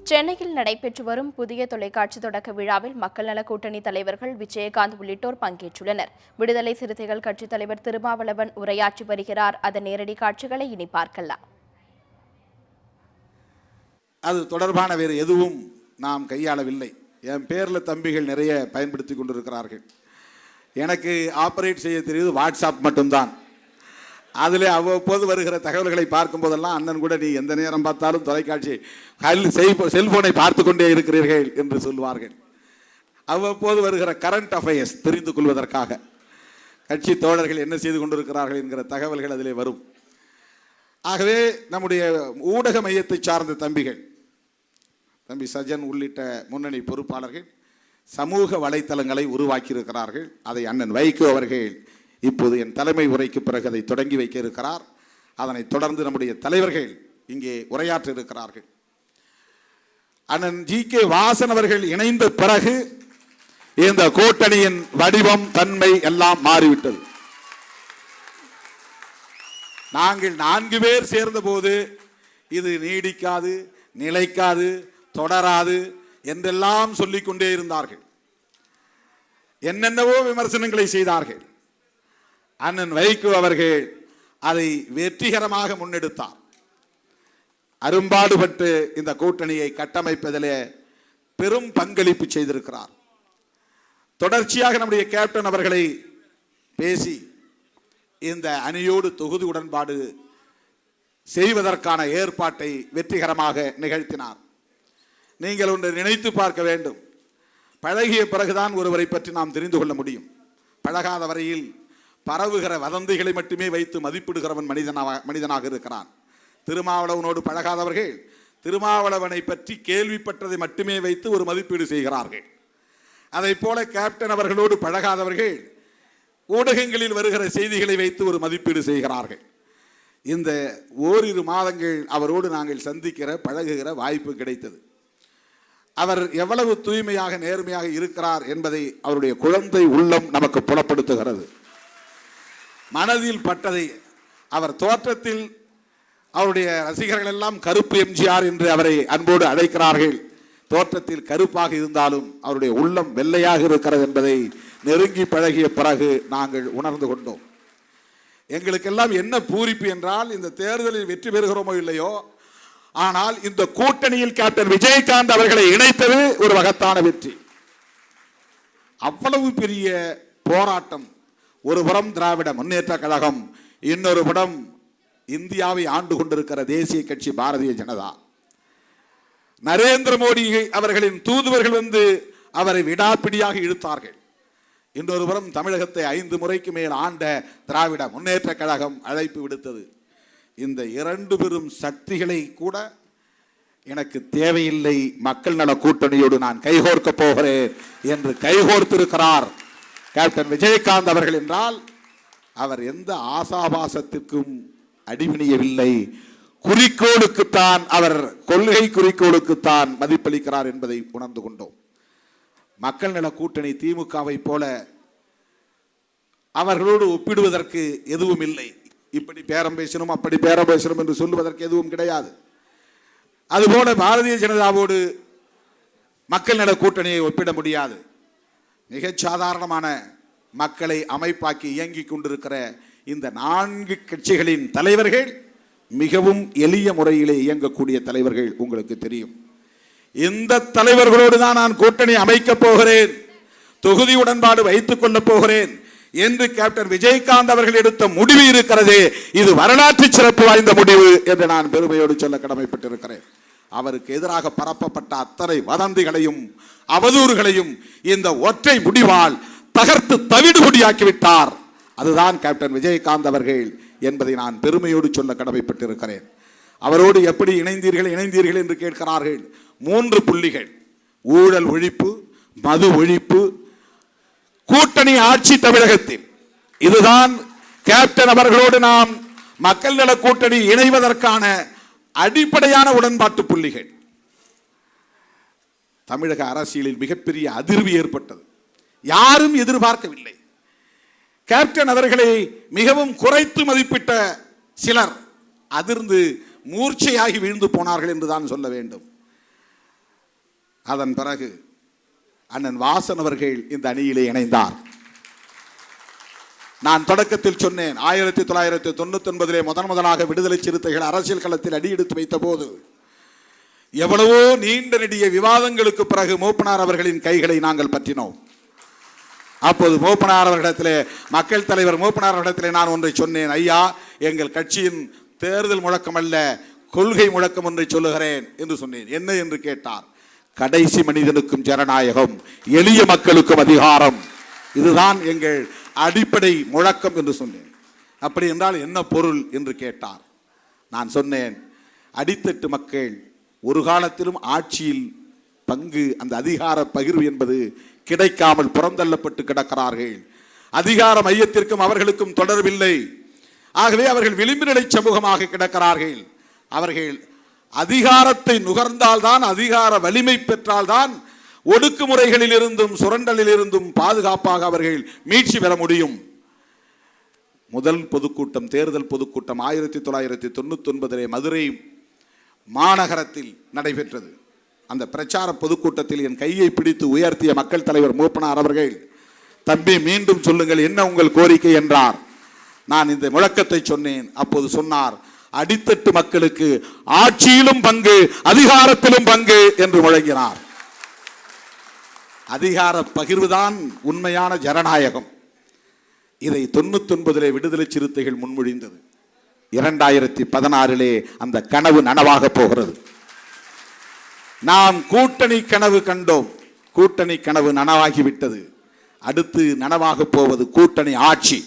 சென்னையில் நடைபெற்று வரும் புதிய தொலைக்காட்சி தொடக்க விழாவில் மக்கள் நல கூட்டணி தலைவர்கள் விஜயகாந்த் உள்ளிட்டோர் பங்கேற்றுள்ளனர். விடுதலை சிறுத்தைகள் கட்சித் தலைவர் திருமாவளவன் உரையாற்றி வருகிறார். அதன் நேரடி காட்சிகளை இனி பார்க்கலாம். அது தொடர்பான வேறு எதுவும் நாம் கையாளவில்லை. என் பேரில் தம்பிகள் நிறைய பயன்படுத்தி கொண்டிருக்கிறார்கள். எனக்கு ஆப்ரேட் செய்ய தெரியுது வாட்ஸ்அப் மட்டும்தான். அதில் அவ்வப்போது வருகிற தகவல்களை பார்க்கும் போதெல்லாம் அண்ணன் கூட நீ எந்த நேரம் பார்த்தாலும் தொலைக்காட்சி செல்போனை பார்த்து கொண்டே இருக்கிறீர்கள் என்று சொல்வார்கள். அவ்வப்போது வருகிற கரண்ட் அஃபேர்ஸ் தெரிந்து கொள்வதற்காக கட்சி தோழர்கள் என்ன செய்து கொண்டிருக்கிறார்கள் என்கிற தகவல்கள் அதிலே வரும். ஆகவே நம்முடைய ஊடக மையத்தை சார்ந்த தம்பிகள், தம்பி சஜன் உள்ளிட்ட முன்னணி பொறுப்பாளர்கள் சமூக வலைத்தளங்களை உருவாக்கியிருக்கிறார்கள். அதை அண்ணன் வைகோ அவர்கள் இப்போது என் தலைமை உரைக்கு பிறகு அதை தொடங்கி வைக்க இருக்கிறார். அதனைத் தொடர்ந்து நம்முடைய தலைவர்கள் இங்கே உரையாற்ற இருக்கிறார்கள். அண்ணன் ஜி.கே. வாசன் அவர்கள் இணைந்த பிறகு இந்த கூட்டணியின் வடிவம், தன்மை எல்லாம் மாறிவிட்டது. நாங்கள் 4 பேர் சேர்ந்த போது இது நீடிக்காது, நிலைக்காது, தொடராது என்றெல்லாம் சொல்லிக் கொண்டே இருந்தார்கள். என்னென்னவோ விமர்சனங்களை செய்தார்கள். அண்ணன் வைகோ அவர்கள் அதை வெற்றிகரமாக முன்னெடுத்தார். அரும்பாடுபட்டு இந்த கூட்டணியை கட்டமைப்பதிலே பெரும் பங்களிப்பு செய்திருக்கிறார். தொடர்ச்சியாக நம்முடைய கேப்டன் அவர்களை பேசி இந்த அணியோடு தொகுதி உடன்பாடு செய்வதற்கான ஏற்பாட்டை வெற்றிகரமாக நிகழ்த்தினார். நீங்கள் ஒன்று நினைத்து பார்க்க வேண்டும். பழகிய பிறகுதான் ஒருவரை பற்றி நாம் தெரிந்து கொள்ள முடியும். பழகாத வரையில் பரவுகிற வதந்திகளை மட்டுமே வைத்து மதிப்பிடுகிறவன் மனிதனாக இருக்கிறான். திருமாவளவனோடு பழகாதவர்கள் திருமாவளவனை பற்றி கேள்விப்பட்டதை மட்டுமே வைத்து ஒரு மதிப்பீடு செய்கிறார்கள். அதை போல கேப்டன் அவர்களோடு பழகாதவர்கள் ஊடகங்களில் வருகிற செய்திகளை வைத்து ஒரு மதிப்பீடு செய்கிறார்கள். இந்த ஓரிரு மாதங்கள் அவரோடு நாங்கள் சந்திக்கிற பழகுகிற வாய்ப்பு கிடைத்தது. அவர் எவ்வளவு தூய்மையாக நேர்மையாக இருக்கிறார் என்பதை அவருடைய குழந்தை உள்ளம் நமக்கு புலப்படுத்துகிறது. மனதில் பட்டதை அவர் தோற்றத்தில் அவருடைய ரசிகர்கள் எல்லாம் கருப்பு எம்ஜிஆர் என்று அவரை அன்போடு அழைக்கிறார்கள். தோற்றத்தில் கருப்பாக இருந்தாலும் அவருடைய உள்ளம் வெள்ளையாக இருக்கிறது என்பதை நெருங்கி பழகிய பிறகு நாங்கள் உணர்ந்து கொண்டோம். எங்களுக்கெல்லாம் என்ன பூரிப்பு என்றால், இந்த தேர்தலில் வெற்றி பெறுகிறோமோ இல்லையோ, ஆனால் இந்த கூட்டணியில் கேப்டன் விஜயகாந்த் அவர்களை இணைத்தது ஒரு மகத்தான வெற்றி. அவ்வளவு பெரிய போராட்டம். ஒரு புறம் திராவிட முன்னேற்ற கழகம், இன்னொரு புறம் இந்தியாவை ஆண்டு கொண்டிருக்கிற தேசிய கட்சி பாரதிய ஜனதா. நரேந்திர மோடி அவர்களின் தூதுவர்கள் வந்து அவரை விடாப்பிடியாக இழுத்தார்கள். இன்னொரு புறம் தமிழகத்தை 5 முறைக்கு மேல் ஆண்ட திராவிட முன்னேற்ற கழகம் அழைப்பு விடுத்தது. இந்த 2 பெரும் சக்திகளை கூட எனக்கு தேவையில்லை, மக்கள் நல கூட்டணியோடு நான் கைகோர்க்க போகிறேன் என்று கைகோர்த்திருக்கிறார் கேப்டன் விஜயகாந்த் அவர்கள். என்றால் அவர் எந்த ஆசாபாசத்திற்கும் அடிபணியவில்லை. குறிக்கோளுக்குத்தான், அவர் கொள்கை குறிக்கோளுக்குத்தான் மதிப்பளிக்கிறார் என்பதை உணர்ந்து கொண்டோம். மக்கள் நல கூட்டணி திமுகவை போல அவர்களோடு ஒப்பிடுவதற்கு எதுவும் இல்லை. இப்படி பேரம் பேசணும், அப்படி பேரம் பேசணும் என்று சொல்லுவதற்கு எதுவும் கிடையாது. அதுபோல பாரதிய ஜனதாவோடு மக்கள் நல கூட்டணியை ஒப்பிட முடியாது. மிகச் சாதாரணமான மக்களை அமைப்பாக்கி இயங்கிக் கொண்டிருக்கிற இந்த 4 கட்சிகளின் தலைவர்கள் மிகவும் எளிய முறையிலே இயங்கக்கூடிய தலைவர்கள். உங்களுக்கு தெரியும். இந்த தலைவர்களோடு தான் நான் கூட்டணி அமைக்கப் போகிறேன், தொகுதி உடன்பாடு வைத்துக் கொள்ளப் போகிறேன் என்று கேப்டன் விஜயகாந்த் அவர்கள் எடுத்த முடிவு இருக்கிறது. இது வரலாற்று சிறப்பு வாய்ந்த முடிவு என்று நான் பெருமையோடு சொல்ல கடமைப்பட்டிருக்கிறேன். அவருக்கு எதிராக பரப்பப்பட்ட அத்தனை வதந்திகளையும் அவதூறுகளையும் இந்த ஒற்றை முடிவால் தகர்த்து தவிடுபொடியாக்கிவிட்டார். அதுதான் கேப்டன் விஜயகாந்த் அவர்கள் என்பதை நான் பெருமையோடு சொல்ல கடமைப்பட்டிருக்கிறேன். அவரோடு எப்படி இணைந்தீர்கள் என்று கேட்கிறார்கள். 3 புள்ளிகள்: ஊழல் ஒழிப்பு, மது ஒழிப்பு, கூட்டணி ஆட்சி தமிழகத்தில். இதுதான் கேப்டன் அவர்களோடு நாம் மக்கள் நல கூட்டணி இணைவதற்கான அடிப்படையான உடன்பாட்டு புள்ளிகள். தமிழக அரசியலில் மிகப்பெரிய அதிர்வு ஏற்பட்டது. யாரும் எதிர்பார்க்கவில்லை. கேப்டன் அவர்களை மிகவும் குறைத்து மதிப்பிட்ட சிலர் அதிர்ந்து மூர்ச்சையாகி வீழ்ந்து போனார்கள் என்றுதான் சொல்ல வேண்டும். அதன் பிறகு அண்ணன் வாசன் அவர்கள் இந்த அணியிலே இணைந்தார். நான் தொடக்கத்தில் சொன்னேன், 1999 முதலாக விடுதலை சிறுத்தைகள் அரசியல் களத்தில் அடியெடுத்து வைத்த போது எவ்வளவோ நீண்ட நெடிய விவாதங்களுக்கு பிறகு மூப்பனார் அவர்களின் கைகளை நாங்கள் பற்றினோம். அப்போது மூப்பனார் அவர்களிடத்திலே, மக்கள் தலைவர் மூப்பனார் அவர்களிடத்திலே நான் ஒன்றை சொன்னேன், ஐயா, எங்கள் கட்சியின் தேர்தல் முழக்கம் அல்ல, கொள்கை முழக்கம் ஒன்றை சொல்லுகிறேன் என்று சொன்னேன். என்ன என்று கேட்டார். கடைசி மனிதனுக்கும் ஜனநாயகம், எளிய மக்களுக்கும் அதிகாரம், இதுதான் எங்கள் அடிப்படை முழக்கம் என்று சொன்னேன். அப்படி என்றால் என்ன பொருள் என்று கேட்டார். நான் சொன்னேன், அடித்தட்டு மக்கள் ஒரு காலத்திலும் ஆட்சியில் பங்கு, அந்த அதிகார பகிர்வு என்பது கிடைக்காமல் புறந்தள்ளப்பட்டு கிடக்கிறார்கள். அதிகார மையத்திற்கும் அவர்களுக்கும் தொடர்பில்லை. ஆகவே அவர்கள் விளிம்பு நிலை சமூகமாக கிடக்கிறார்கள். அவர்கள் அதிகாரத்தை நுகர்ந்தால்தான், அதிகார வலிமை பெற்றால்தான் ஒடுக்குமுறைகளில் இருந்தும் சுரண்டலில் இருந்தும் பாதுகாப்பாக அவர்கள் மீட்சி பெற முடியும். முதல் பொதுக்கூட்டம், தேர்தல் பொதுக்கூட்டம் 1999 மதுரை மாநகரத்தில் நடைபெற்றது. அந்த பிரச்சார பொதுக்கூட்டத்தில் என் கையை பிடித்து உயர்த்திய மக்கள் தலைவர் மூப்பனார் அவர்கள், தம்பி மீண்டும் சொல்லுங்கள், என்ன உங்கள் கோரிக்கை என்றார். நான் இந்த முழக்கத்தை சொன்னேன். அப்போது சொன்னார், அடித்தட்டு மக்களுக்கு ஆட்சியிலும் பங்கு, அதிகாரத்திலும் பங்கு என்று முழங்கினார். அதிகார பகிர்வுதான் உண்மையான ஜனநாயகம். இதை 99 விடுதலை சிறுத்தைகள் முன்மொழிந்தது. 2016 அந்த கனவு நனவாக போகிறது. நாம் கூட்டணி கனவு கண்டோம், கூட்டணி கனவு நனவாகிவிட்டது. அடுத்து நனவாக போவது கூட்டணி ஆட்சி.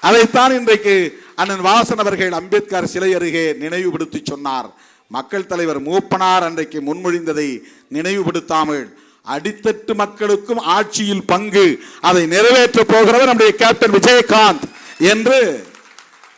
அதைத்தான் இன்றைக்கு அண்ணன் வாசன் அவர்கள் அம்பேத்கர் சிலை அருகே நினைவுபடுத்தி சொன்னார். மக்கள் தலைவர் மூப்பனார் அன்றைக்கு முன்மொழிந்ததை நினைவுபடுத்தாமல், அடித்தட்டு மக்களுக்கும் ஆட்சியில் பங்கு, அதை நிறைவேற்ற போகிறவர் நம்முடைய கேப்டன் விஜயகாந்த் என்று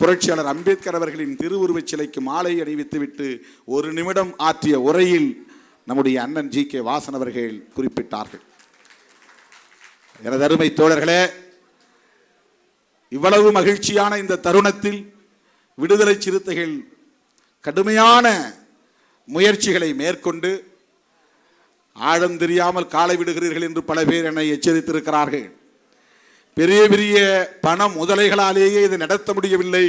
புரட்சியாளர் அம்பேத்கர் அவர்களின் திருவுருவச் சிலைக்கு மாலை அணிவித்துவிட்டு 1 நிமிடம் ஆற்றிய உரையில் நம்முடைய அண்ணன் ஜி கே வாசன் அவர்கள் குறிப்பிட்டார்கள். எனது அருமை தோழர்களே, இவ்வளவு மகிழ்ச்சியான இந்த தருணத்தில் விடுதலை சிறுத்தைகள் கடுமையான முயற்சிகளை மேற்கொண்டு, ஆழம் தெரியாமல் காலை விடுகிறீர்கள் என்று பல பேர் என்னை எச்சரித்திருக்கிறார்கள். பெரிய பெரிய பண முதலைகளாலேயே இதை நடத்த முடியவில்லை,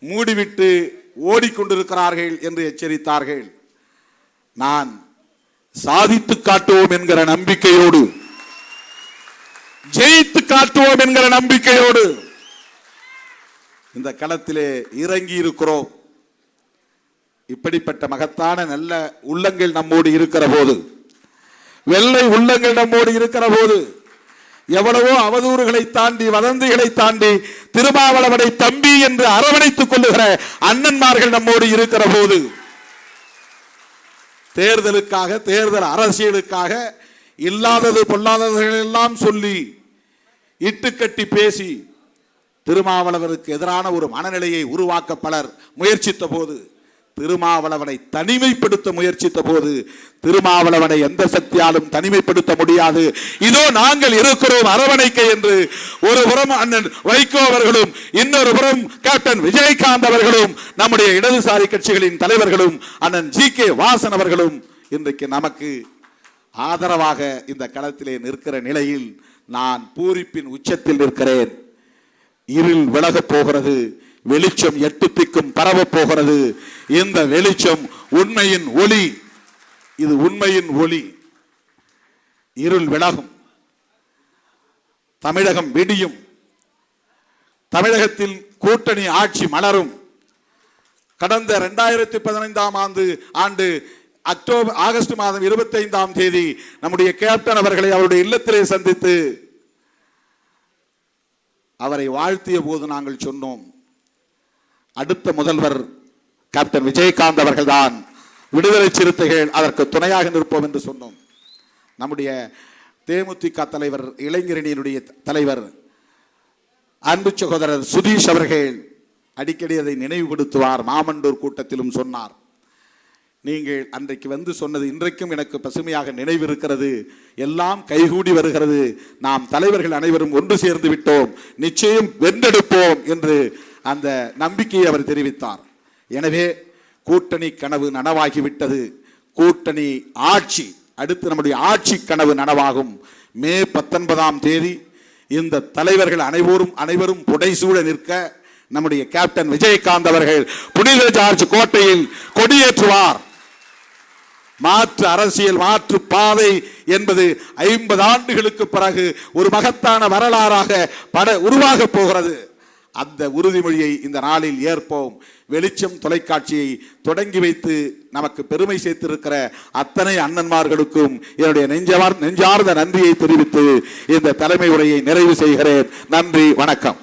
மூடிவிட்டு ஓடிக்கொண்டிருக்கிறார்கள் என்று எச்சரித்தார்கள். நான் சாதித்து காட்டுவோம் என்கிற நம்பிக்கையோடு, ஜெயித்து காட்டுவோம் என்கிற நம்பிக்கையோடு இந்த களத்திலே இறங்கி இருக்கிறோம். இப்படிப்பட்ட மகத்தான நல்ல உள்ளங்கள் நம்மோடு இருக்கிற போது, வெள்ளை உள்ளங்கள் நம்மோடு இருக்கிற போது, எவ்வளவோ அவதூறுகளை தாண்டி, வதந்திகளை தாண்டி திருமாவளவனை தம்பி என்று அரவணைத்துக் கொள்ளுகிற அண்ணன்மார்கள் நம்மோடு இருக்கிற போது, தேர்தலுக்காக, தேர்தல் அரசியலுக்காக இல்லாதது பொல்லாததையெல்லாம் சொல்லி இட்டுக்கட்டி பேசி திருமாவளவனுக்கு எதிரான ஒரு மனநிலையை உருவாக்க பலர் முயற்சித்த போது, திருமாவளவனை தனிமைப்படுத்த முயற்சித்த போது, திருமாவளவனை எந்த சக்தியாலும் தனிமைப்படுத்த முடியாது, இதோ நாங்கள் இருக்கிறோம் அரவணைக்க என்று ஒரு புறம் அண்ணன் வைகோ அவர்களும், இன்னொரு புறம் கேப்டன் விஜயகாந்த் அவர்களும், நம்முடைய இடதுசாரி கட்சிகளின் தலைவர்களும், அண்ணன் ஜி கே வாசன் அவர்களும் இன்றைக்கு நமக்கு ஆதரவாக இந்த களத்திலே நிற்கிற நிலையில் நான் பூரிப்பின் உச்சத்தில் நிற்கிறேன். இருள் விலகப் போகிறது, வெளிச்சம் 8 திக்கும் பரவப் போகிறது. இந்த வெளிச்சம் உண்மையின் ஒளி, இது உண்மையின் ஒளி. இருள் விலகும், தமிழகம் விடியும், தமிழகத்தில் கூட்டணி ஆட்சி மலரும். கடந்த 2015 ஆண்டு ஆகஸ்ட் மாதம் 25 நம்முடைய கேப்டன் அவர்களை அவருடைய இல்லத்திலே சந்தித்து அவரை வாழ்த்திய போது நாங்கள் சொன்னோம், அடுத்த முதல்வர் கேப்டன் விஜயகாந்த் அவர்கள்தான், விடுதலை சிறுத்தைகள் அதற்கு துணையாக நிற்போம் என்று சொன்னோம். நம்முடைய தேமுதிக தலைவர், இளைஞரணியினுடைய தலைவர், அன்பு சகோதரர் சுதீஷ் அவர்கள் அடிக்கடி அதை நினைவுபடுத்துவார். மாமண்டூர் கூட்டத்திலும் சொன்னார், நீங்கள் அன்றைக்கு வந்து சொன்னது இன்றைக்கும் எனக்கு பசுமையாக நினைவிருக்கிறது, எல்லாம் கைகூடி வருகிறது, நாம் தலைவர்கள் அனைவரும் ஒன்று சேர்ந்து விட்டோம், நிச்சயம் வென்றெடுப்போம் என்று அந்த நம்பிக்கையை அவர் தெரிவித்தார். எனவே கூட்டணி கனவு நனவாகிவிட்டது, கூட்டணி ஆட்சி, அடுத்து நம்முடைய ஆட்சி கனவு நனவாகும். மே 19ஆம் தேதி இந்த தலைவர்கள் அனைவரும் புடைசூழ நிற்க நம்முடைய கேப்டன் விஜயகாந்த் அவர்கள் புனித ஜார்ஜ் கோட்டையில் கொடியேற்றுவார். மாற்று அரசியல், மாற்று பாதை என்பது 50 ஆண்டுகளுக்கு பிறகு ஒரு மகத்தான வரலாறாக உருவாக போகிறது. அந்த உறுதிமொழியை இந்த நாளில் ஏற்போம். வெளிச்சம் தொலைக்காட்சியை தொடங்கி வைத்து நமக்கு பெருமை சேர்த்திருக்கிற அத்தனை அண்ணன்மார்களுக்கும் என்னுடைய நெஞ்சார்ந்த நன்றியை தெரிவித்து இந்த தலைமை உரையை நிறைவு செய்கிறேன். நன்றி, வணக்கம்.